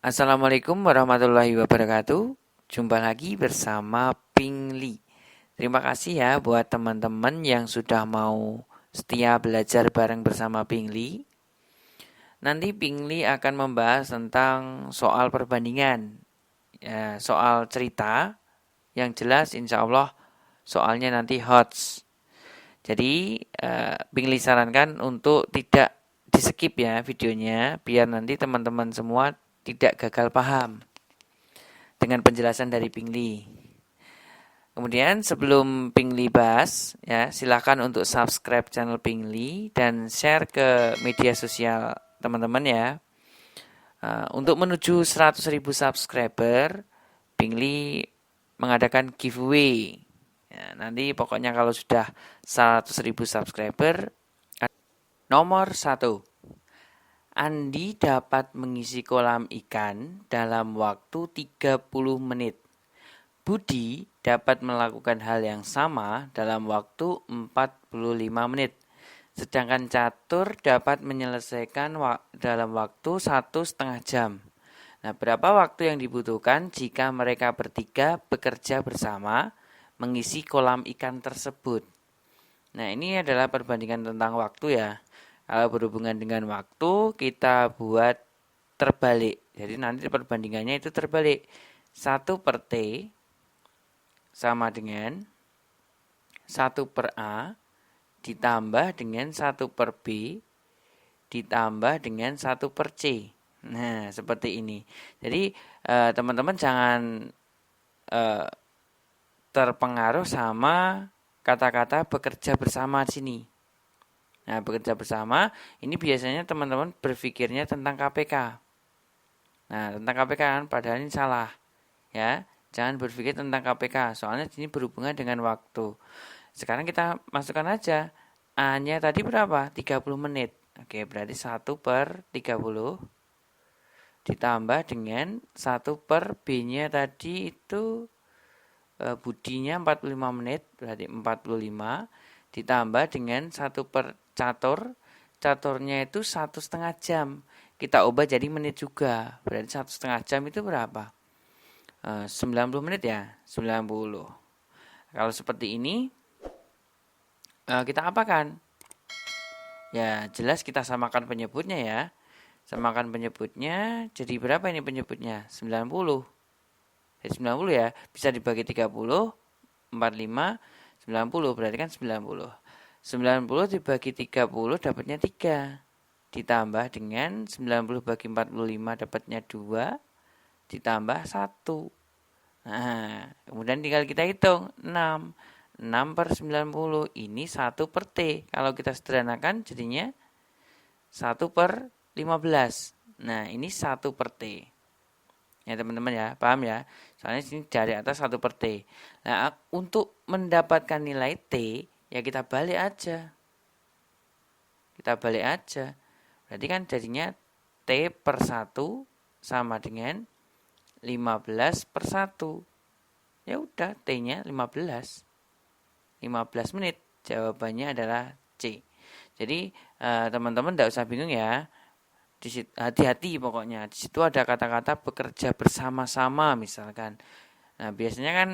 Assalamualaikum warahmatullahi wabarakatuh. Jumpa lagi bersama Pingli. Terima kasih ya buat teman-teman yang sudah mau setia belajar bareng bersama Pingli. Nanti Pingli akan membahas tentang soal perbandingan, ya, soal cerita yang jelas insya Allah soalnya nanti HOTS. Jadi Pingli sarankan untuk tidak di skip ya videonya biar nanti teman-teman semua tidak gagal paham dengan penjelasan dari Pingli. Kemudian sebelum Pingli bahas, ya silakan untuk subscribe channel Pingli dan share ke media sosial teman-teman ya. Untuk menuju 100.000 subscriber, Pingli mengadakan giveaway. Ya, nanti pokoknya kalau sudah 100.000 subscriber, nomor 1, Andi dapat mengisi kolam ikan dalam waktu 30 menit. Budi dapat melakukan hal yang sama dalam waktu 45 menit. Sedangkan Catur dapat menyelesaikan dalam waktu 1,5 jam. Nah, berapa waktu yang dibutuhkan jika mereka bertiga bekerja bersama mengisi kolam ikan tersebut? Nah, ini adalah perbandingan tentang waktu ya. Kalau berhubungan dengan waktu, kita buat terbalik. Jadi nanti perbandingannya itu terbalik. 1/T sama dengan 1/A ditambah dengan 1/B ditambah dengan 1/C. Nah, seperti ini. Jadi teman-teman jangan terpengaruh sama kata-kata bekerja bersama di sini. Nah, bekerja bersama ini biasanya teman-teman berpikirnya tentang KPK. Nah, tentang KPK kan padahal ini salah. Ya, jangan berpikir tentang KPK, soalnya ini berhubungan dengan waktu. Sekarang kita masukkan aja. A-nya tadi berapa? 30 menit. Oke, berarti 1/30 ditambah dengan 1/B-nya tadi itu budinya 45 menit, berarti 45 ditambah dengan 1/catur. Caturnya itu 1,5 jam. Kita ubah jadi menit juga. Berarti 1,5 jam itu berapa? 90 menit ya, 90. Kalau seperti ini kita apakan? Ya, jelas kita samakan penyebutnya ya. Samakan penyebutnya, jadi berapa ini penyebutnya? 90. Jadi 90 ya, bisa dibagi 30, 45, 90, berarti kan 90. 90 dibagi 30 dapatnya 3. Ditambah dengan 90 bagi 45 dapatnya 2. Ditambah 1. Nah, kemudian tinggal kita hitung 6. 6/90 ini 1/T. Kalau kita sederhanakan jadinya 1/15. Nah, ini 1/T. Ya teman-teman ya, paham ya? Soalnya sini dari atas 1/T. Nah, untuk mendapatkan nilai T, ya kita balik aja. Kita balik aja. Berarti kan jadinya T/1 sama dengan 15/1. Ya udah, T-nya 15. 15 menit. Jawabannya adalah C. Jadi teman-teman tidak usah bingung ya. Hati-hati pokoknya. Di situ ada kata-kata bekerja bersama-sama misalkan. Nah, biasanya kan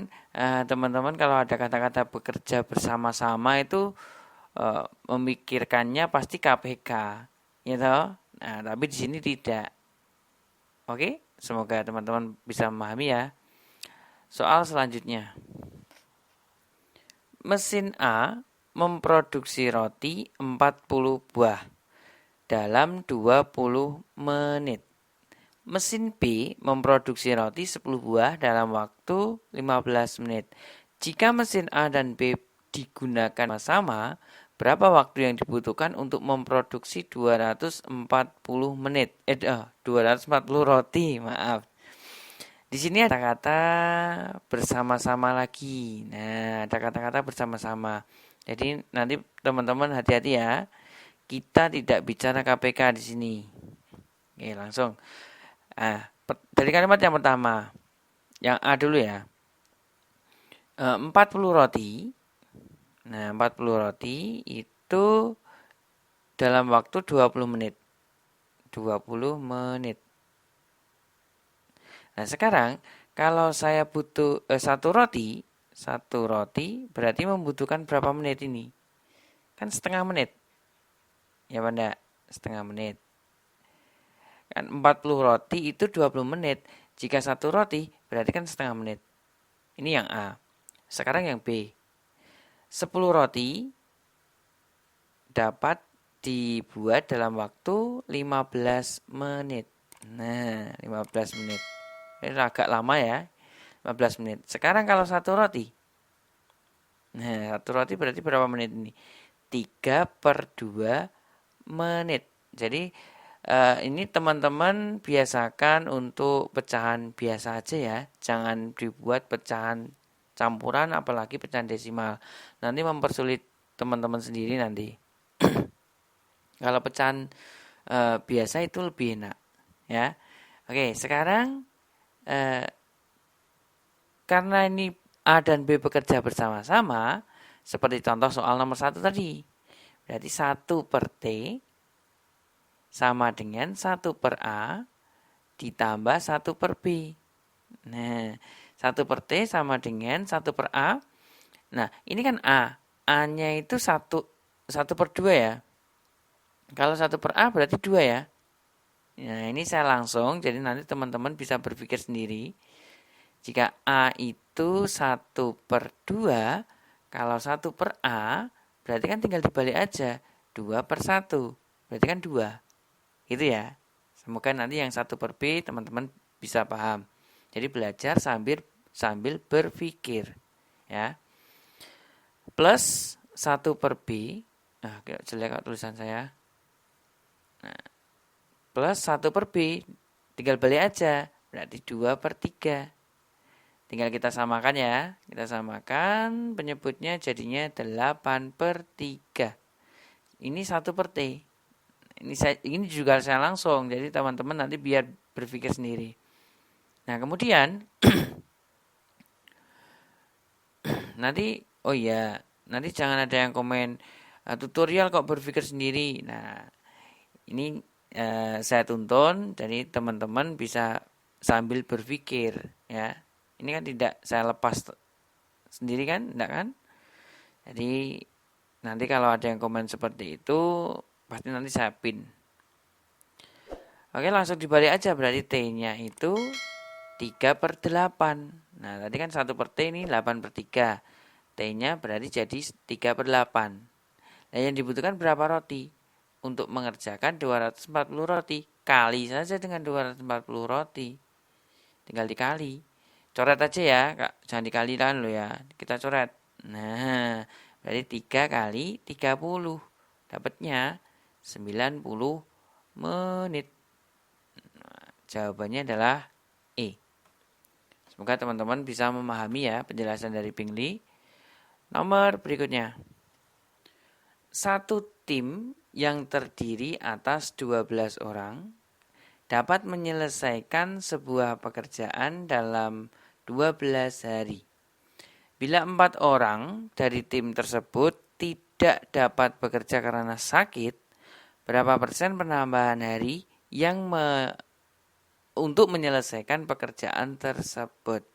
teman-teman kalau ada kata-kata bekerja bersama-sama itu memikirkannya pasti KPK, ya toh? Nah, tapi di sini tidak. Oke, semoga teman-teman bisa memahami ya. Soal selanjutnya. Mesin A memproduksi roti 40 buah dalam 20 menit. Mesin B memproduksi roti 10 buah dalam waktu 15 menit. Jika mesin A dan B digunakan sama, berapa waktu yang dibutuhkan untuk memproduksi 240 menit? 240 roti, maaf. Di sini ada kata bersama-sama lagi. Nah, ada kata-kata bersama-sama. Jadi nanti teman-teman hati-hati ya. Kita tidak bicara KPK di sini. Oke, langsung. Dari kalimat yang pertama, yang A dulu ya. 40 roti. Nah, 40 roti itu dalam waktu 20 menit. 20 menit. Nah, sekarang kalau saya butuh satu roti berarti membutuhkan berapa menit ini? Kan setengah menit. Ya, Banda, setengah menit. Kan 40 roti itu 20 menit. Jika satu roti berarti kan setengah menit. Ini yang A. Sekarang yang B. 10 roti dapat dibuat dalam waktu 15 menit. Nah, 15 menit. Ini agak lama ya. 15 menit. Sekarang kalau satu roti. Nah, satu roti berarti berapa menit ini? 3/2 menit. Jadi ini teman-teman biasakan untuk pecahan biasa aja ya. Jangan dibuat pecahan campuran apalagi pecahan desimal. Nanti mempersulit teman-teman sendiri nanti. Kalau pecahan biasa itu lebih enak ya. Oke, sekarang karena ini A dan B bekerja bersama-sama, seperti contoh soal nomor 1 tadi. Berarti 1/T sama dengan 1/A ditambah 1/B. Nah, 1/T sama dengan 1/A. Nah, ini kan A. A-nya itu 1/2 ya. Kalau 1/A berarti 2 ya. Nah, ini saya langsung, jadi nanti teman-teman bisa berpikir sendiri. Jika A itu 1/2, kalau 1/A, berarti kan tinggal dibalik aja. 2/1, berarti kan 2. Gitu ya. Semoga nanti yang 1/B teman-teman bisa paham. Jadi belajar sambil berpikir. Ya. Plus 1/B. Nah, jelek kok tulisan saya. Nah, plus 1/B. Tinggal balik aja. Berarti 2/3. Tinggal kita samakan ya. Kita samakan, penyebutnya jadinya 8/3. Ini 1/T. Ini juga saya langsung. Jadi teman-teman nanti biar berpikir sendiri. Nah, kemudian nanti nanti jangan ada yang komen tutorial kok berpikir sendiri. Nah, ini saya tuntun, jadi teman-teman bisa sambil berpikir ya. Ini kan tidak saya lepas sendiri kan, enggak kan? Jadi nanti kalau ada yang komen seperti itu, pasti nanti saya pin. Oke, langsung dibalik aja, berarti T-nya itu 3/8. Nah, tadi kan 1/T ini 8/3. T-nya berarti jadi 3/8. Nah, yang dibutuhkan berapa roti? Untuk mengerjakan 240 roti. Kali saja dengan 240 roti. Tinggal dikali. Coret aja ya, Kak. Jangan dikalikan loh ya. Kita coret. Nah, berarti 3 kali 30. Dapatnya 90 menit. Nah, jawabannya adalah E. Semoga teman-teman bisa memahami ya penjelasan dari Pingli. Nomor berikutnya. Satu tim yang terdiri atas 12 orang dapat menyelesaikan sebuah pekerjaan dalam 12 hari. Bila 4 orang dari tim tersebut tidak dapat bekerja karena sakit, berapa persen penambahan hari yang untuk menyelesaikan pekerjaan tersebut?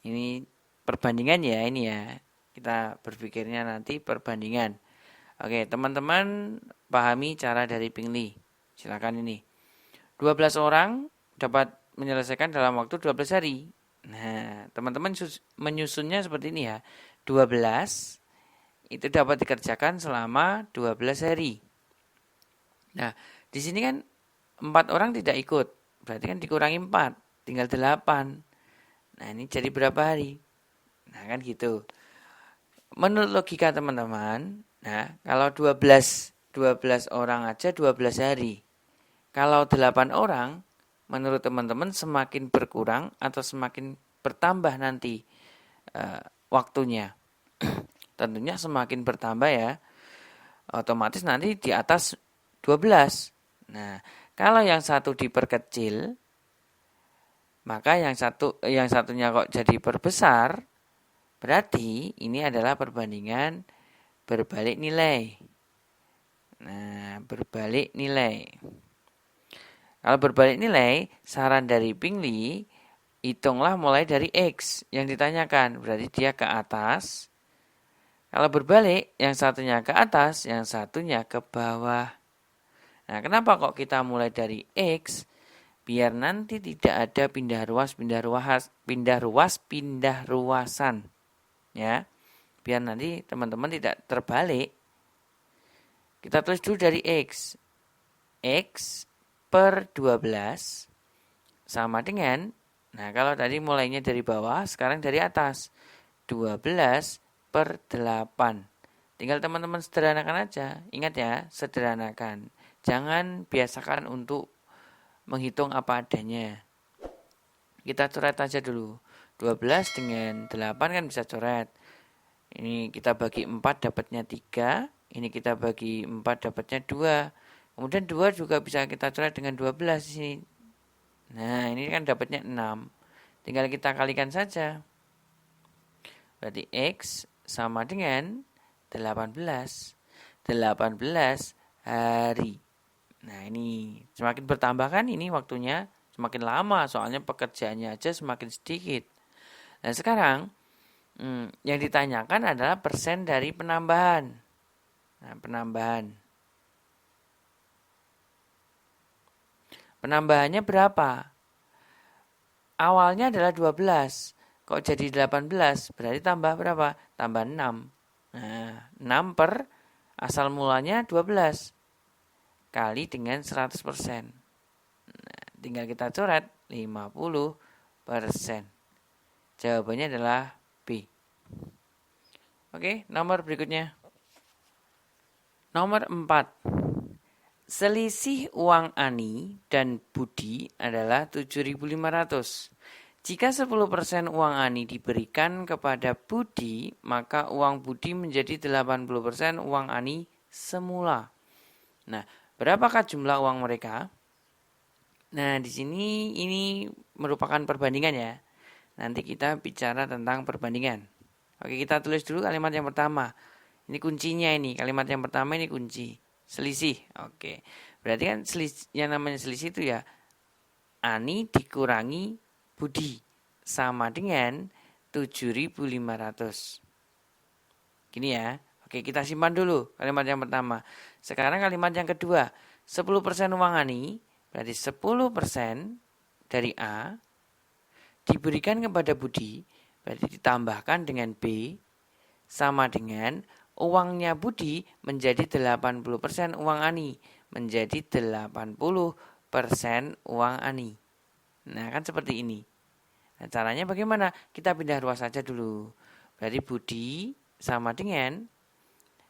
Ini perbandingan ya ini ya. Kita berpikirnya nanti perbandingan. Oke, teman-teman pahami cara dari Pingli. Silakan ini. 12 orang dapat menyelesaikan dalam waktu 12 hari. Nah, teman-teman menyusunnya seperti ini ya. 12 itu dapat dikerjakan selama 12 hari. Nah, di sini kan 4 orang tidak ikut. Berarti kan dikurangi 4, tinggal 8. Nah, ini jadi berapa hari? Nah, kan gitu. Menurut logika teman-teman, nah, kalau 12 orang aja 12 hari. Kalau 8 orang, menurut teman-teman semakin berkurang atau semakin bertambah nanti waktunya? Tentunya semakin bertambah ya. Otomatis nanti di atas 12. Nah, kalau yang satu diperkecil, maka yang satunya kok jadi perbesar, berarti ini adalah perbandingan berbalik nilai. Nah, berbalik nilai. Kalau berbalik nilai, saran dari Pingli hitunglah mulai dari X yang ditanyakan. Berarti dia ke atas. Kalau berbalik, yang satunya ke atas, yang satunya ke bawah. Nah, kenapa kok kita mulai dari X? Biar nanti tidak ada pindah ruasan. Ya, biar nanti teman-teman tidak terbalik. Kita tulis dulu dari X. X per 12 sama dengan, nah kalau tadi mulainya dari bawah, sekarang dari atas. 12 per 8. Tinggal teman-teman sederhanakan aja. Ingat ya, sederhanakan. Jangan biasakan untuk menghitung apa adanya. Kita coret aja dulu. 12 dengan 8 kan bisa coret. Ini kita bagi 4 dapatnya 3. Ini kita bagi 4 dapatnya 2. Kemudian 2 juga bisa kita coret dengan 12 di sini. Nah, ini kan dapatnya 6. Tinggal kita kalikan saja. Berarti X sama dengan 18. 18 hari. Nah, ini semakin bertambah kan ini waktunya semakin lama. Soalnya pekerjaannya aja semakin sedikit. Nah, sekarang yang ditanyakan adalah persen dari penambahan. Nah, penambahannya berapa? Awalnya adalah 12. Kok jadi 18? Berarti tambah berapa? Tambah 6. Nah, 6 per asal mulanya 12. Kali dengan 100%. Nah, tinggal kita coret 50%. Jawabannya adalah B. Oke, nomor berikutnya. Nomor 4. Selisih uang Ani dan Budi adalah 7.500. Jika 10% uang Ani diberikan kepada Budi, maka uang Budi menjadi 80% uang Ani semula. Nah, berapakah jumlah uang mereka? Nah, di sini ini merupakan perbandingan ya. Nanti kita bicara tentang perbandingan. Oke, kita tulis dulu kalimat yang pertama. Ini kuncinya ini. Kalimat yang pertama ini kunci. Selisih. Oke. Berarti kan yang namanya selisih itu ya Ani dikurangi Budi sama dengan 7.500. Gini ya. Oke, kita simpan dulu kalimat yang pertama. Sekarang kalimat yang kedua. 10% uang Ani berarti 10% dari A diberikan kepada Budi berarti ditambahkan dengan B sama dengan uangnya Budi menjadi 80% uang Ani. Menjadi 80% uang Ani. Nah, kan seperti ini. Nah, caranya bagaimana? Kita pindah ruas saja dulu. Berarti Budi sama dengan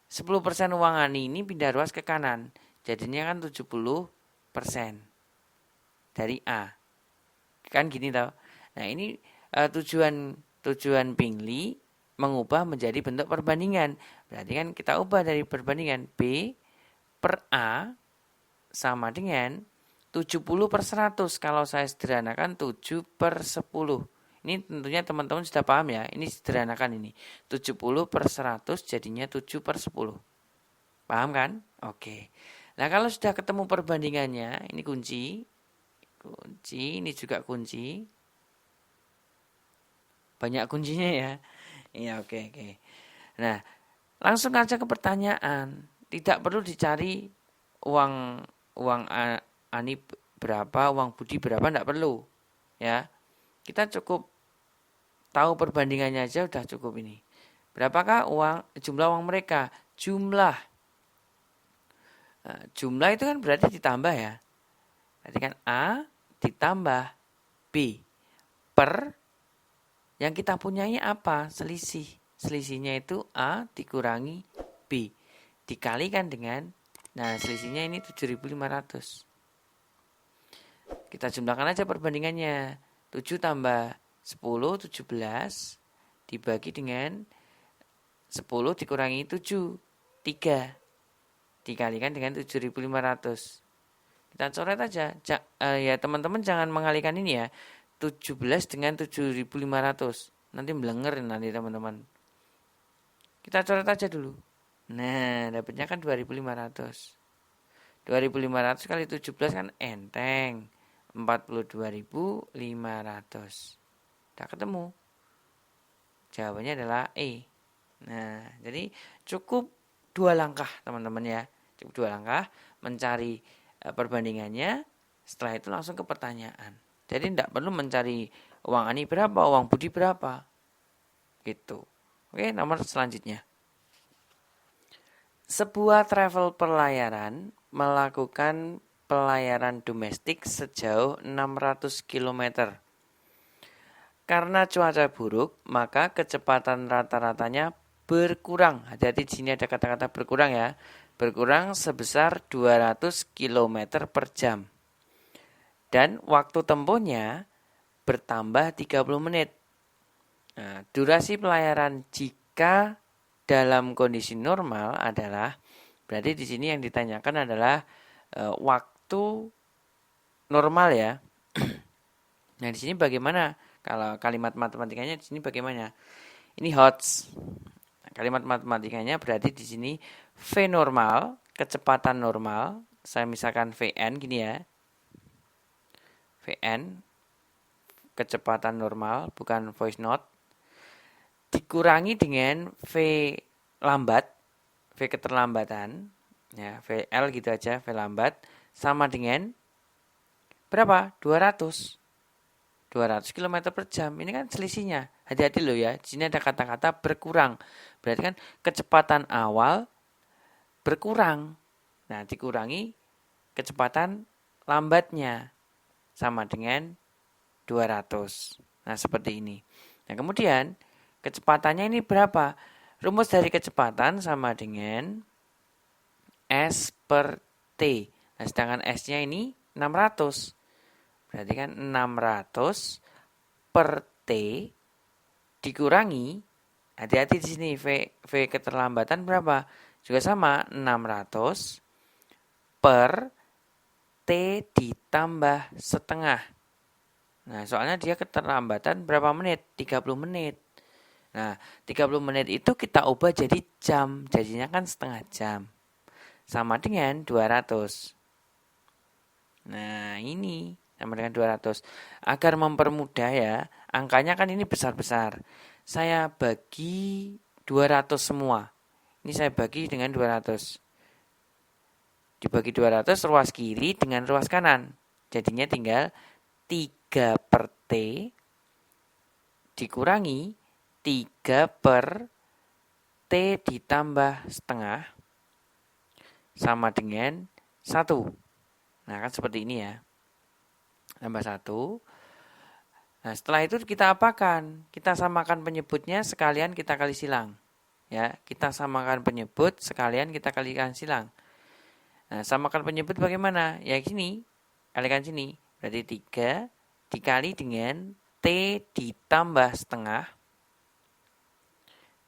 10% uang Ani ini pindah ruas ke kanan. Jadinya kan 70% dari A. Kan gini tau. Nah, ini tujuan Pingli mengubah menjadi bentuk perbandingan. Berarti kan kita ubah dari perbandingan B per A sama dengan 70/100. Kalau saya sederhanakan 7/10. Ini tentunya teman-teman sudah paham ya. Ini sederhanakan ini. 70/100 jadinya 7/10. Paham kan? Oke. Nah, kalau sudah ketemu perbandingannya, ini kunci. Kunci, ini juga kunci. Banyak kuncinya ya. Iya, oke. Nah, langsung aja ke pertanyaan. Tidak perlu dicari uang Ani berapa, uang Budi berapa, tidak perlu. Ya, kita cukup tahu perbandingannya aja udah cukup ini. Berapakah jumlah uang mereka? Jumlah itu kan berarti ditambah ya. Berarti kan A ditambah B per yang kita punyai apa? Selisih. Selisihnya itu A dikurangi B. Dikalikan dengan, nah selisihnya ini 7.500. Kita jumlahkan aja perbandingannya. 7 tambah 10, 17. Dibagi dengan 10 dikurangi 7, 3. Dikalikan dengan 7.500. Kita coret aja. Ya teman-teman jangan mengalihkan ini ya. 17 dengan 7.500. Nanti melenger nanti teman-teman. Kita coret aja dulu. Nah, dapatnya kan 2.500. 2.500 kali 17 kan enteng. 42.500. Udah ketemu. Jawabannya adalah E. Nah, jadi cukup 2 langkah teman-teman ya. Cukup 2 langkah mencari perbandingannya. Setelah itu langsung ke pertanyaan. Jadi tidak perlu mencari uang Ani berapa, uang Budi berapa. Gitu. Oke, nomor selanjutnya. Sebuah travel pelayaran melakukan pelayaran domestik sejauh 600 km. Karena cuaca buruk, maka kecepatan rata-ratanya berkurang. Hati-hati di sini ada kata-kata berkurang ya. Berkurang sebesar 200 km per jam. Dan waktu tempuhnya bertambah 30 menit. Nah, durasi pelayaran jika dalam kondisi normal adalah, berarti di sini yang ditanyakan adalah waktu normal ya. Nah, di sini bagaimana? Kalau kalimat matematikanya di sini bagaimana? Ini HOTS. Kalimat matematikanya berarti di sini V normal, kecepatan normal. Saya misalkan Vn gini ya. Vn, kecepatan normal, bukan voice note. Dikurangi dengan V lambat, V keterlambatan. Ya, VL gitu aja, V lambat. Sama dengan berapa? 200 km per jam. Ini kan selisihnya. Hati-hati loh ya. Di sini ada kata-kata berkurang. Berarti kan kecepatan awal berkurang. Nah, dikurangi kecepatan lambatnya. Sama dengan 200. Nah, seperti ini. Nah, kemudian kecepatannya ini berapa? Rumus dari kecepatan sama dengan S per T. Nah, sedangkan S-nya ini 600. Berarti kan 600 per T dikurangi, hati-hati di sini V keterlambatan berapa? Juga sama 600 per T ditambah setengah. Nah, soalnya dia keterlambatan berapa menit? 30 menit. Nah, 30 menit itu kita ubah jadi jam. Jadinya kan setengah jam. Sama dengan 200. Nah, ini sama dengan 200. Agar mempermudah ya, angkanya kan ini besar-besar. Saya bagi 200 semua. Ini saya bagi dengan 200. Dibagi 200 ruas kiri dengan ruas kanan. Jadinya tinggal 3 per T dikurangi 3 per T ditambah setengah sama dengan 1. Nah, kan seperti ini ya. Tambah 1. Nah, setelah itu kita apakan? Kita samakan penyebutnya sekalian kita kali silang. Ya, kita samakan penyebut sekalian kita kalikan silang. Nah, samakan penyebut bagaimana? Ya sini, kalikan sini. Berarti 3 dikali dengan T ditambah setengah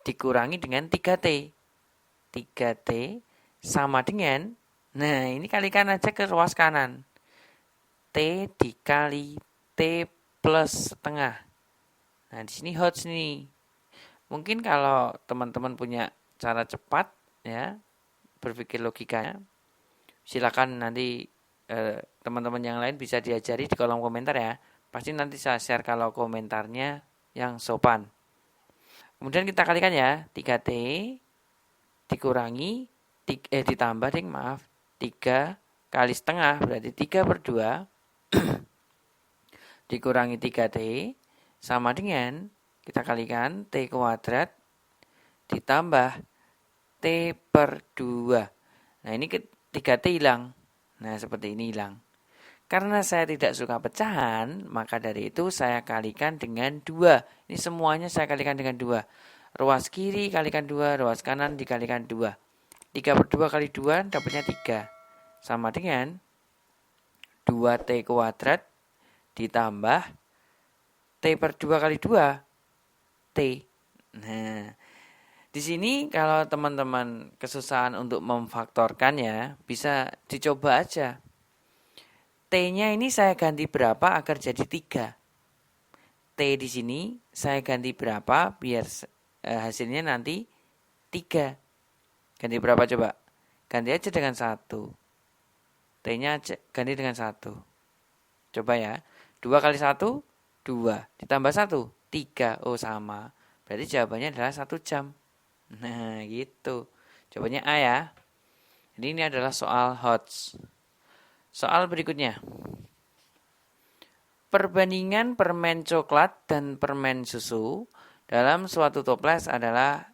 dikurangi dengan 3T. 3T sama dengan, nah ini kalikan aja ke ruas kanan. T dikali T plus setengah. Nah, di sini HOTS nih. Mungkin kalau teman-teman punya cara cepat ya, berpikir logikanya, silakan nanti teman-teman yang lain bisa diajari di kolom komentar ya. Pasti nanti saya share kalau komentarnya yang sopan. Kemudian kita kalikan ya, 3T dikurangi, ditambah 3 kali setengah, berarti 3 per 2 dikurangi 3T sama dengan, kita kalikan T kuadrat ditambah T per 2. Nah, ini 3T hilang. Nah, seperti ini hilang. Karena saya tidak suka pecahan, maka dari itu saya kalikan dengan 2. Ini semuanya saya kalikan dengan 2. Ruas kiri kalikan 2, ruas kanan dikalikan 2. 3 per 2 kali 2 dapatnya 3. Sama dengan 2T kuadrat ditambah T per 2 kali 2, T. Nah, di sini kalau teman-teman kesusahan untuk memfaktorkannya, bisa dicoba aja. T-nya ini saya ganti berapa agar jadi 3. T di sini saya ganti berapa biar hasilnya nanti 3. Ganti berapa coba? Ganti aja dengan 1. T-nya ganti dengan 1. Coba ya. 2 kali 1, 2. Ditambah 1. 3. Oh, sama. Berarti jawabannya adalah 1 jam. Nah, gitu. Jawabannya A ya. Jadi ini adalah soal HOTS. Soal berikutnya. Perbandingan permen coklat dan permen susu dalam suatu toples adalah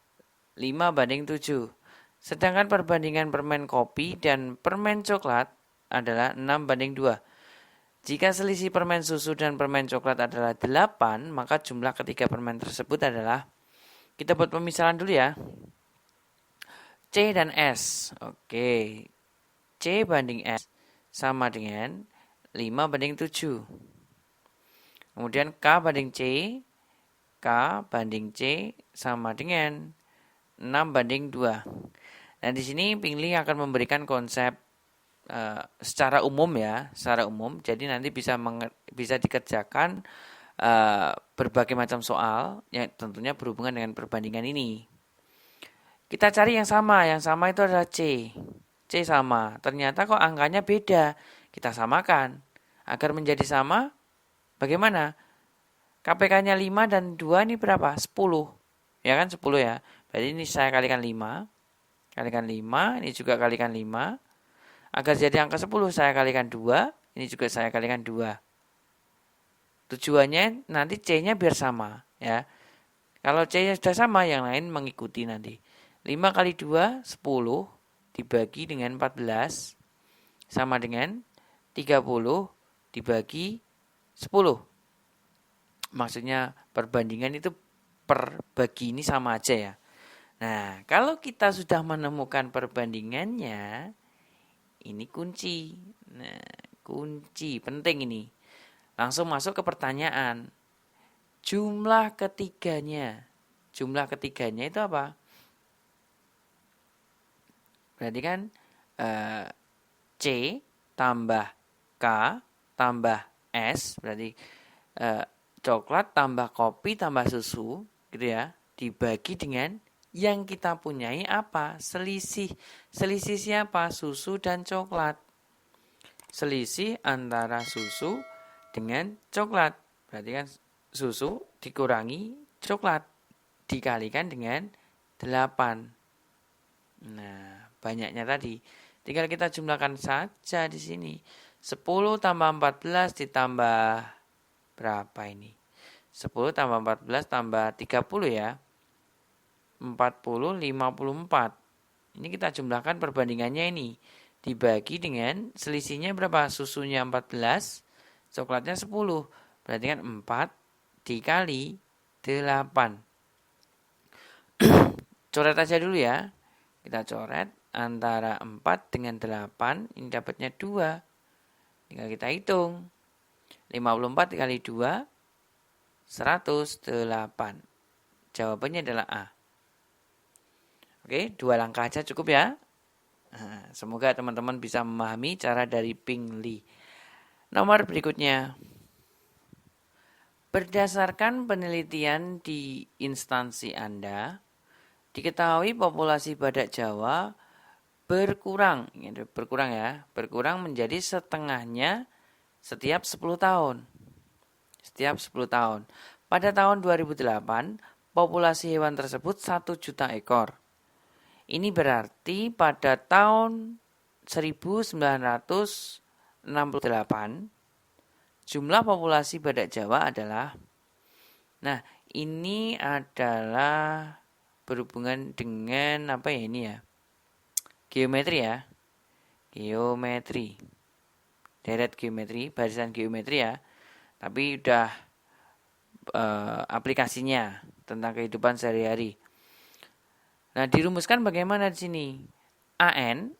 5:7. Sedangkan perbandingan permen kopi dan permen coklat adalah 6:2. Jika selisih permen susu dan permen coklat adalah 8, maka jumlah ketiga permen tersebut adalah, kita buat pemisahan dulu ya, C dan S. Oke, C banding S sama dengan 5:7. Kemudian K banding C, K banding C sama dengan 6:2. Nah, di sini Pingli akan memberikan konsep secara umum ya, secara umum. Jadi nanti bisa dikerjakan berbagai macam soal yang tentunya berhubungan dengan perbandingan ini. Kita cari yang sama itu adalah C. C sama. Ternyata kok angkanya beda. Kita samakan. Agar menjadi sama, bagaimana? KPK-nya 5 dan 2 ini berapa? 10. Ya kan 10 ya. Berarti ini saya kalikan 5. Kalikan 5, ini juga kalikan 5. Agar jadi angka 10 saya kalikan 2. Ini juga saya kalikan 2. Tujuannya nanti C-nya biar sama. Ya. Kalau C-nya sudah sama, yang lain mengikuti nanti. 5 kali 2, 10. Dibagi dengan 14. Sama dengan 30 dibagi 10. Maksudnya perbandingan itu per bagi ini sama aja ya. Nah, kalau kita sudah menemukan perbandingannya, ini kunci. Nah, kunci penting ini. Langsung masuk ke pertanyaan. Jumlah ketiganya. Jumlah ketiganya itu apa? Berarti kan C tambah K tambah S. Berarti coklat tambah kopi tambah susu. Gitu ya. Dibagi dengan yang kita punyai apa? Selisih. Selisih siapa? Susu dan coklat. Selisih antara susu dengan coklat. Berarti kan susu dikurangi coklat. Dikalikan dengan 8. Nah, banyaknya tadi. Tinggal kita jumlahkan saja di sini. 10 tambah 14 ditambah berapa ini? 10 tambah 14 tambah 30 ya. 40, 54. Ini kita jumlahkan perbandingannya ini. Dibagi dengan selisihnya berapa? Susunya 14, coklatnya 10. Berarti kan 4 dikali 8. Coret aja dulu ya. Kita coret antara 4 dengan 8. Ini dapatnya 2. Tinggal kita hitung. 54 dikali 2, 108. Jawabannya adalah A. Oke, 2 langkah aja cukup ya. Nah, semoga teman-teman bisa memahami cara dari Pingli. Nomor berikutnya. Berdasarkan penelitian di instansi Anda, diketahui populasi badak Jawa berkurang menjadi setengahnya setiap 10 tahun. Setiap 10 tahun. Pada tahun 2008, populasi hewan tersebut 1 juta ekor. Ini berarti pada tahun 1968, jumlah populasi badak Jawa adalah, nah ini adalah berhubungan dengan apa ya ini ya? Geometri ya. Geometri. Deret geometri, barisan geometri ya. Tapi udah aplikasinya tentang kehidupan sehari-hari. Nah, dirumuskan bagaimana di sini? AN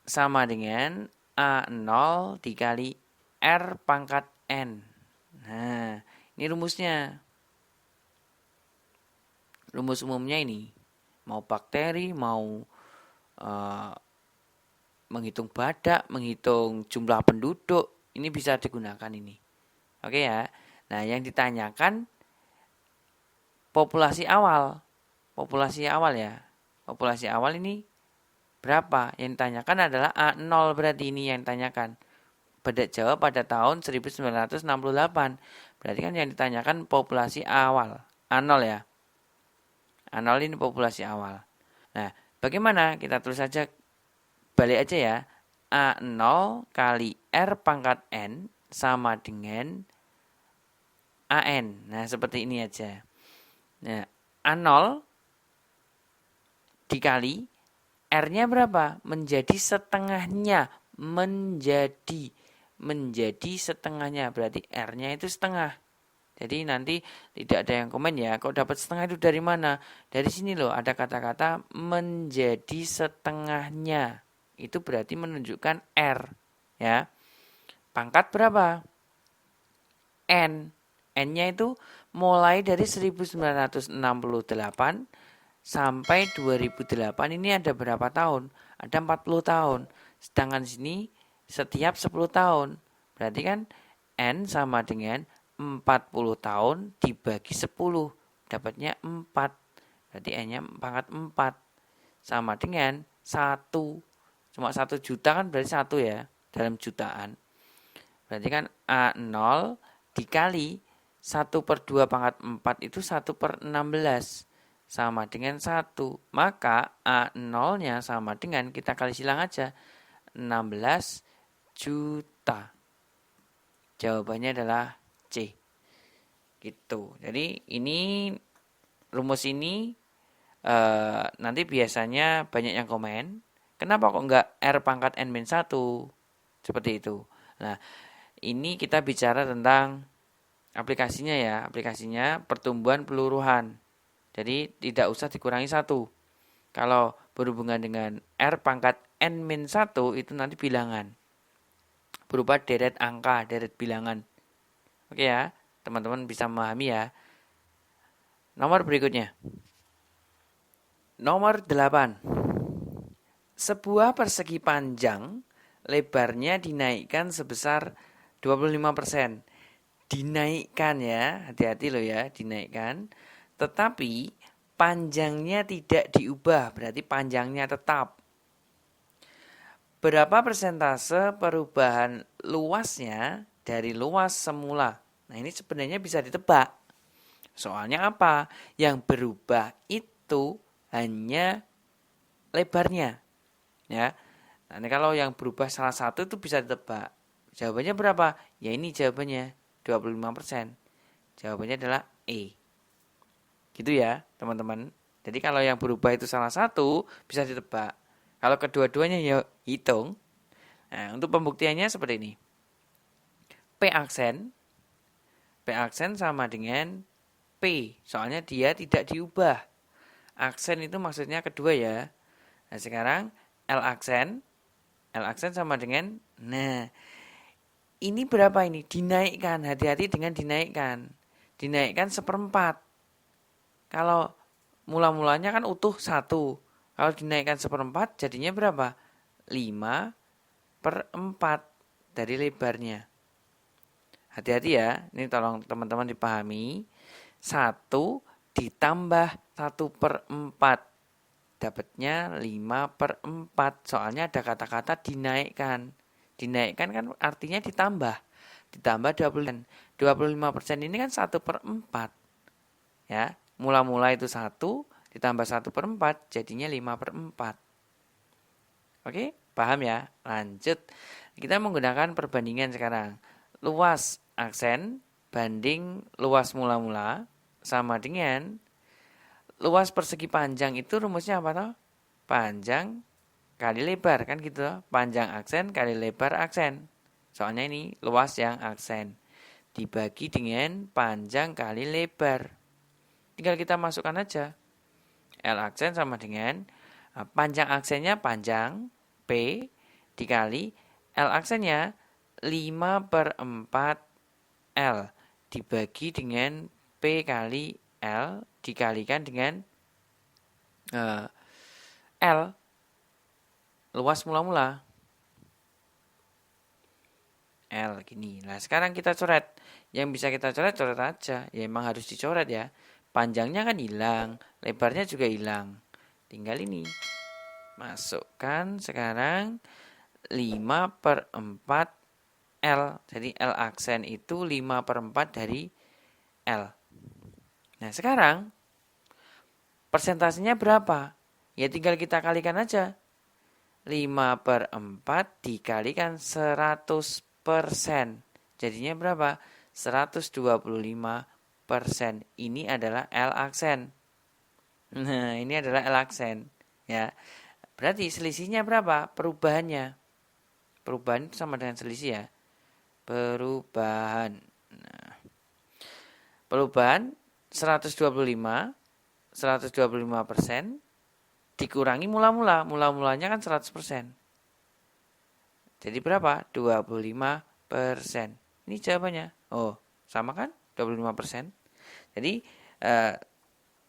sama dengan A0 dikali R pangkat N. Nah, ini rumusnya. Rumus umumnya ini. Mau bakteri, mau menghitung badak, menghitung jumlah penduduk. Ini bisa digunakan ini. Oke ya. Nah, yang ditanyakan populasi awal. Populasi awal ya. Populasi awal ini berapa? Yang ditanyakan adalah A0 berarti ini yang ditanyakan. Badak Jawa pada tahun 1968. Berarti kan yang ditanyakan populasi awal. A0 ya. A0 ini populasi awal. Nah, bagaimana? Kita tulis saja, balik aja ya. A0 kali R pangkat N sama dengan AN. Nah, seperti ini aja. Nah, A0 dikali R-nya berapa? Menjadi setengahnya. Menjadi setengahnya. Berarti R-nya itu setengah. Jadi nanti tidak ada yang komen ya. Kok dapat setengah itu dari mana? Dari sini loh ada kata-kata menjadi setengahnya. Itu berarti menunjukkan R. Ya. Pangkat berapa? N. N-nya itu mulai dari 1968 sampai 2008 ini ada berapa tahun? Ada 40 tahun. Sedangkan sini setiap 10 tahun. Berarti kan N sama dengan 40 tahun dibagi 10. Dapatnya 4. Berarti N-nya pangkat 4. Sama dengan 1. Cuma 1 juta kan berarti 1 ya. Dalam jutaan. Berarti kan A0 dikali 1/2 pangkat 4 itu 1/16. Sama dengan 1. Maka A0-nya sama dengan, kita kali silang aja, 16 juta. Jawabannya adalah C. Gitu. Jadi ini rumus ini nanti biasanya banyak yang komen. Kenapa kok enggak R pangkat N-1? Seperti itu. Nah, ini kita bicara tentang aplikasinya ya. Aplikasinya pertumbuhan peluruhan. Jadi tidak usah dikurangi 1. Kalau berhubungan dengan R pangkat N-1 itu nanti bilangan. Berupa deret angka, deret bilangan. Oke ya, teman-teman bisa memahami ya. Nomor berikutnya. Nomor 8. Sebuah persegi panjang, lebarnya dinaikkan sebesar 25%. Dinaikkan ya, hati-hati loh ya, dinaikkan. Tetapi panjangnya tidak diubah, berarti panjangnya tetap. Berapa persentase perubahan luasnya dari luas semula? Nah, ini sebenarnya bisa ditebak. Soalnya apa? Yang berubah itu hanya lebarnya. Ya. Nah, kalau yang berubah salah satu itu bisa ditebak. Jawabannya berapa? Ya ini jawabannya 25%. Jawabannya adalah E. Gitu ya, teman-teman. Jadi kalau yang berubah itu salah satu, bisa ditebak. Kalau kedua-duanya ya hitung. Nah, untuk pembuktiannya seperti ini. P aksen sama dengan P. Soalnya dia tidak diubah. Aksen itu maksudnya kedua ya. Nah, sekarang L aksen sama dengan, nah, ini berapa ini? Dinaikkan, hati-hati dengan dinaikkan. Dinaikkan 1/4. Kalau mula-mulanya kan utuh 1. Kalau dinaikkan 1/4 jadinya berapa? 5/4 dari lebarnya. Hati-hati ya, ini tolong teman-teman dipahami. 1 ditambah 1/4. Dapatnya 5/4. Soalnya ada kata-kata dinaikkan. Dinaikkan kan artinya ditambah. Ditambah 20%. 25% ini kan 1/4. Ya, mula-mula itu 1 ditambah 1/4 jadinya 5/4. Oke, paham ya? Lanjut. Kita menggunakan perbandingan sekarang. Luas aksen banding luas mula-mula sama dengan luas persegi panjang. Itu rumusnya apa toh? Panjang kali lebar kan gitu toh? Panjang aksen kali lebar aksen. Soalnya ini luas yang aksen. Dibagi dengan panjang kali lebar. Tinggal kita masukkan aja. L aksen sama dengan panjang aksennya panjang P dikali L aksennya 5/4 L dibagi dengan P kali L dikalikan dengan L luas mula-mula L gini. Nah, sekarang kita coret. Yang bisa kita coret aja. Ya emang harus dicoret ya. Panjangnya kan hilang, lebarnya juga hilang. Tinggal ini. Masukkan sekarang 5/4 L. Jadi L aksen itu 5/4 dari L. Nah, sekarang persentasenya berapa? Ya tinggal kita kalikan aja. 5/4 dikalikan 100%. Jadinya berapa? 125%. Ini adalah L aksen. Nah, ini adalah L aksen. Ya, berarti selisihnya berapa? Perubahannya. Perubahan itu sama dengan selisih ya. Perubahan. Nah, perubahan 125% dikurangi mula-mula. Mula-mulanya kan 100%. Jadi berapa? 25%. Ini jawabannya. Oh, sama kan? 25%. Jadi,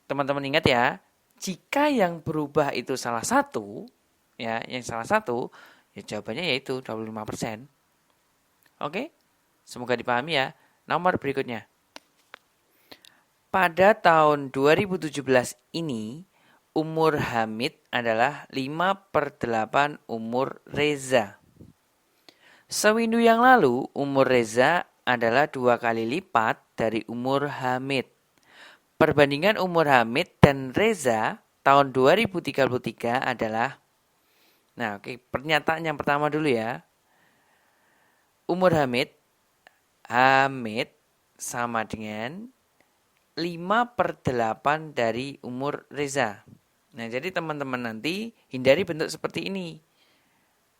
teman-teman ingat ya, jika yang berubah itu salah satu, ya, yang salah satu, ya jawabannya yaitu 25%. Oke? Semoga dipahami ya. Nomor berikutnya. Pada tahun 2017 ini, umur Hamid adalah 5/8 umur Reza. Sewindu yang lalu, umur Reza adalah 2 kali lipat dari umur Hamid. Perbandingan umur Hamid dan Reza tahun 2033 adalah, nah oke, pernyataan yang pertama dulu ya. Umur Hamid sama dengan 5/8 dari umur Reza. Nah, jadi teman-teman nanti hindari bentuk seperti ini.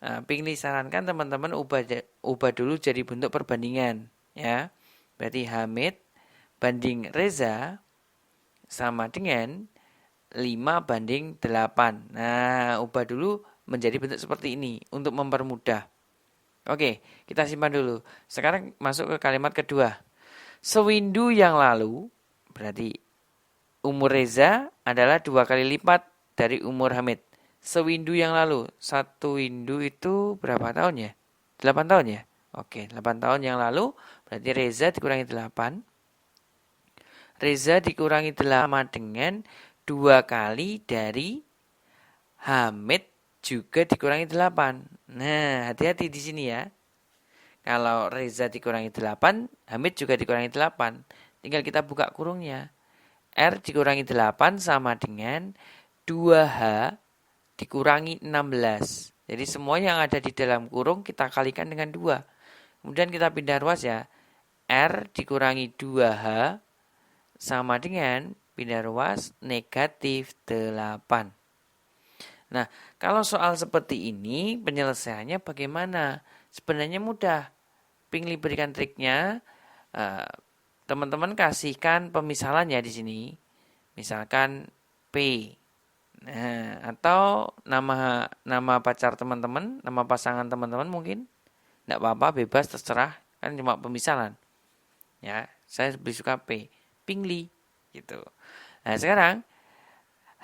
Nah, Pinggli sarankan teman-teman ubah dulu jadi bentuk perbandingan. Ya, berarti Hamid banding Reza sama dengan 5/8. Nah, ubah dulu menjadi bentuk seperti ini untuk mempermudah. Oke, kita simpan dulu. Sekarang masuk ke kalimat kedua. Sewindu yang lalu, berarti umur Reza adalah 2 kali lipat dari umur Hamid. Sewindu yang lalu, 1 windu itu berapa tahun ya? 8 tahun ya? Oke, 8 tahun yang lalu, berarti Reza dikurangi 8. Reza dikurangi 8 dengan 2 kali dari Hamid juga dikurangi 8. Nah, hati-hati di sini ya. Kalau Reza dikurangi 8, Hamid juga dikurangi 8. Tinggal kita buka kurungnya. R dikurangi 8 sama dengan 2H dikurangi 16. Jadi semua yang ada di dalam kurung kita kalikan dengan 2. Kemudian kita pindah ruas ya. R dikurangi 2H sama dengan pindah ruas negatif 8. Nah, kalau soal seperti ini, penyelesaiannya bagaimana? Sebenarnya mudah. Pinggli berikan triknya. Teman-teman kasihkan pemisalannya di sini. Misalkan P. Nah, atau nama pacar teman-teman, nama pasangan teman-teman mungkin. Tidak apa-apa, bebas, terserah. Kan cuma pemisalan. Ya, saya lebih suka P. Pinggli. Gitu. Nah, sekarang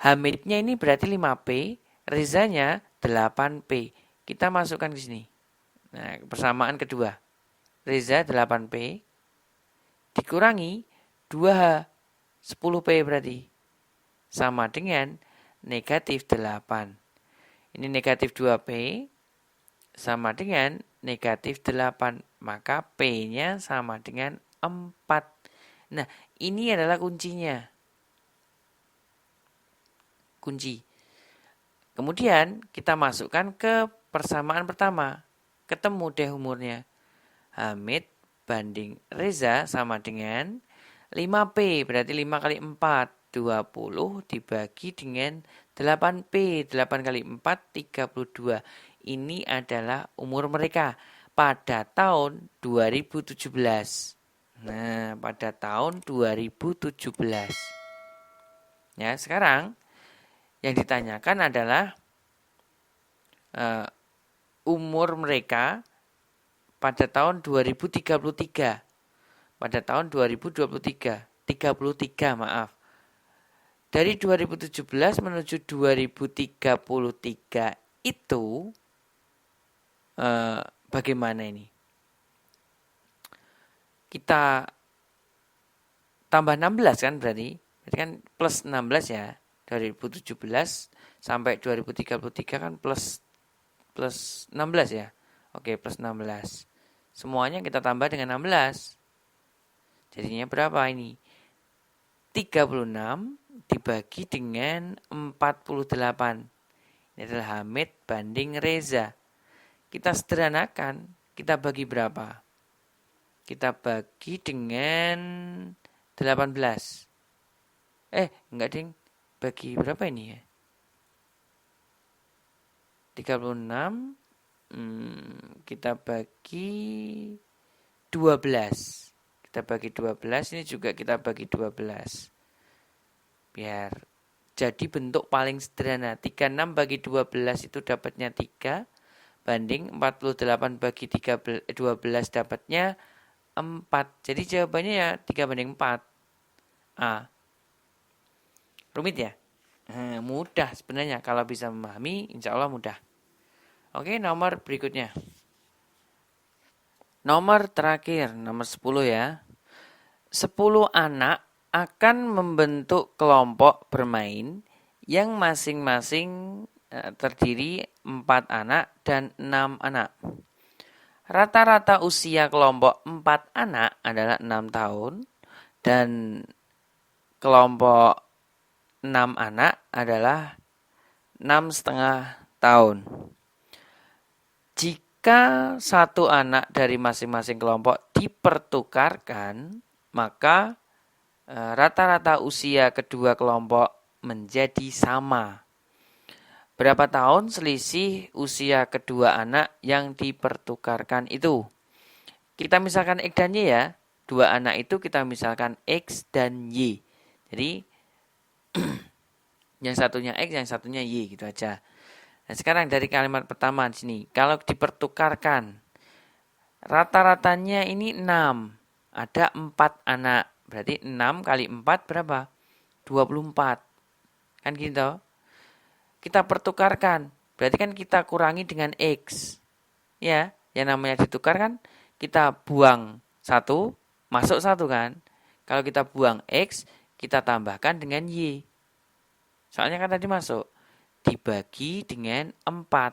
Hamidnya ini berarti 5P. Rezanya 8P. Kita masukkan ke sini. Nah, persamaan kedua. Reza 8P dikurangi 2H 10P berarti sama dengan negatif 8. Ini negatif 2P sama dengan negatif 8. Maka P-nya sama dengan 4. Nah, ini adalah kuncinya. Kunci. Kemudian kita masukkan ke persamaan pertama. Ketemu deh umurnya. Hamid banding Reza sama dengan 5P. Berarti 5 kali 4. 20 dibagi dengan 8P. 8 kali 4, 32. Ini adalah umur mereka pada tahun 2017. Nah, pada tahun 2017. Ya, sekarang yang ditanyakan adalah umur mereka pada tahun 2033. Pada tahun 2023. 33, maaf. Dari 2017 menuju 2033 itu bagaimana ini? Kita tambah 16 kan berarti. Berarti kan plus 16 ya. 2017 sampai 2033 kan plus 16 ya. Oke, plus 16 Semuanya kita tambah dengan 16. Jadinya berapa ini? 36 dibagi dengan 48. Ini adalah Hamid banding Reza. Kita sederhanakan, kita bagi berapa? Kita bagi dengan 18. Enggak ding. Bagi berapa ini ya? 36 kita bagi 12. Kita bagi 12, ini juga kita bagi 12. Biar jadi bentuk paling sederhana. 36 bagi 12 itu dapatnya 3. Banding 48 bagi 12 dapatnya 4. Jadi jawabannya ya 3/4. A. Rumit ya? Mudah sebenarnya. Kalau bisa memahami, insya Allah mudah. Oke, nomor berikutnya. Nomor terakhir, nomor 10 ya. 10 anak akan membentuk kelompok bermain yang masing-masing terdiri 4 anak dan 6 anak. Rata-rata usia kelompok 4 anak adalah 6 tahun dan kelompok 6 anak adalah 6,5 tahun. Jika satu anak dari masing-masing kelompok dipertukarkan, maka rata-rata usia kedua kelompok menjadi sama. Berapa tahun selisih usia kedua anak yang dipertukarkan itu? Kita misalkan X dan Y ya. Dua anak itu kita misalkan X dan Y. Jadi yang satunya X, yang satunya Y gitu aja. Nah, sekarang dari kalimat pertama di sini, kalau dipertukarkan, rata-ratanya ini 6. Ada 4 anak. Berarti 6 kali 4 berapa? 24. Kan gitu. Kita pertukarkan. Berarti kan kita kurangi dengan X. Ya, yang namanya ditukar kan, kita buang 1, masuk 1 kan. Kalau kita buang X, kita tambahkan dengan Y. Soalnya kan tadi masuk. Dibagi dengan 4.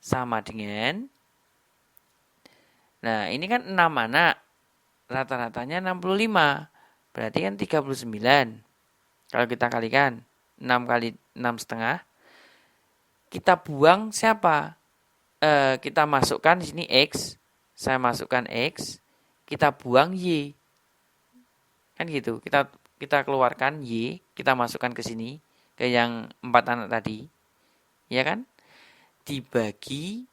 Sama dengan, nah ini kan 6 anak. Rata-ratanya 65. Berarti kan 39. Kalau kita kalikan 6 kali 6,5. Kita buang siapa? Kita masukkan di sini X. Saya masukkan X. Kita buang Y. Kan gitu. Kita keluarkan Y. Kita masukkan ke sini. Ke yang 4 anak tadi. Ya kan? Dibagi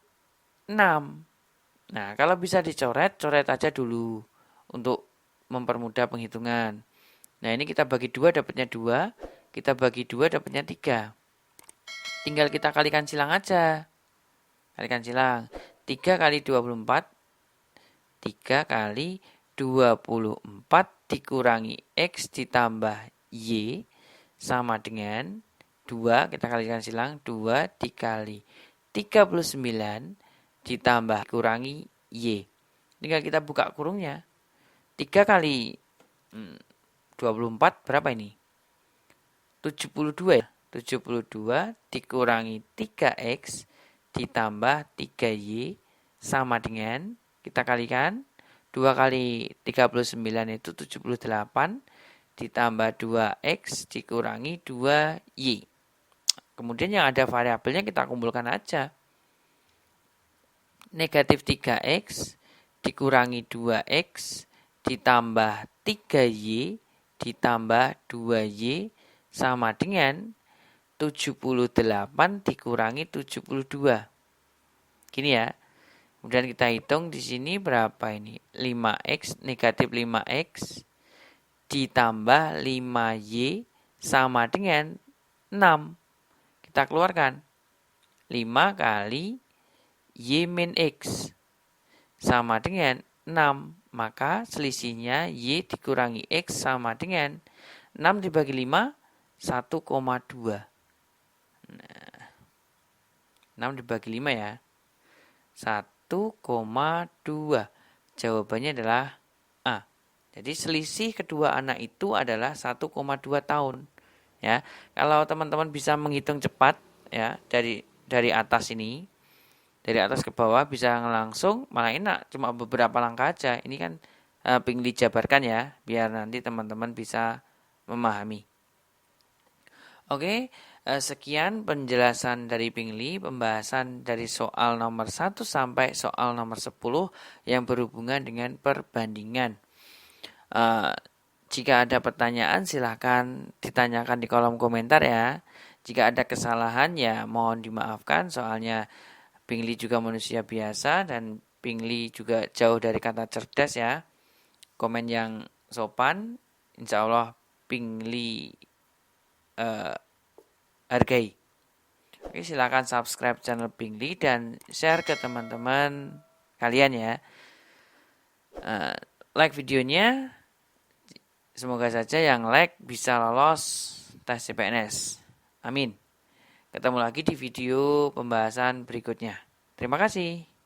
6. Nah, kalau bisa dicoret, coret aja dulu. Untuk mempermudah penghitungan. Nah, ini kita bagi 2 dapatnya 2. Kita bagi 2 dapatnya 3. Tinggal kita kalikan silang aja. Kalikan silang. 3 kali 24. 3 kali 24 dikurangi X ditambah Y sama dengan 2. Kita kalikan silang. 2 dikali 39 ditambah kurangi Y. Tinggal kita buka kurungnya. 3 kali 24 berapa ini? 72 ya. 72 dikurangi 3X ditambah 3Y sama dengan, kita kalikan, 2 kali 39 itu 78 ditambah 2X dikurangi 2Y. Kemudian yang ada variabelnya kita kumpulkan aja. Negatif 3X dikurangi 2X ditambah 3Y ditambah 2Y sama dengan 78 dikurangi 72. Gini ya. Kemudian kita hitung di sini berapa ini? 5X, negatif 5X ditambah 5Y sama dengan 6. Kita keluarkan. 5 kali Y min X sama dengan 6. Maka selisihnya Y dikurangi X sama dengan 6 dibagi 5, 1,2. Nah, 6 dibagi 5 ya. 1,2. Jawabannya adalah A. Jadi selisih kedua anak itu adalah 1,2 tahun. Ya, kalau teman-teman bisa menghitung cepat ya dari atas ini. dari atas ke bawah bisa langsung, malah enak, cuma beberapa langkah aja. Ini kan Pingli jabarkan ya, biar nanti teman-teman bisa memahami. Oke, sekian penjelasan dari Pingli, pembahasan dari soal nomor 1 sampai soal nomor 10 yang berhubungan dengan perbandingan. Jika ada pertanyaan silahkan ditanyakan di kolom komentar ya. Jika ada kesalahan ya mohon dimaafkan, soalnya Pingli juga manusia biasa dan Pingli juga jauh dari kata cerdas ya. Komen yang sopan, insya Allah Pingli hargai. Oke, silakan subscribe channel Pingli dan share ke teman-teman kalian ya. Like videonya, semoga saja yang like bisa lolos tes CPNS. Amin. Ketemu lagi di video pembahasan berikutnya. Terima kasih.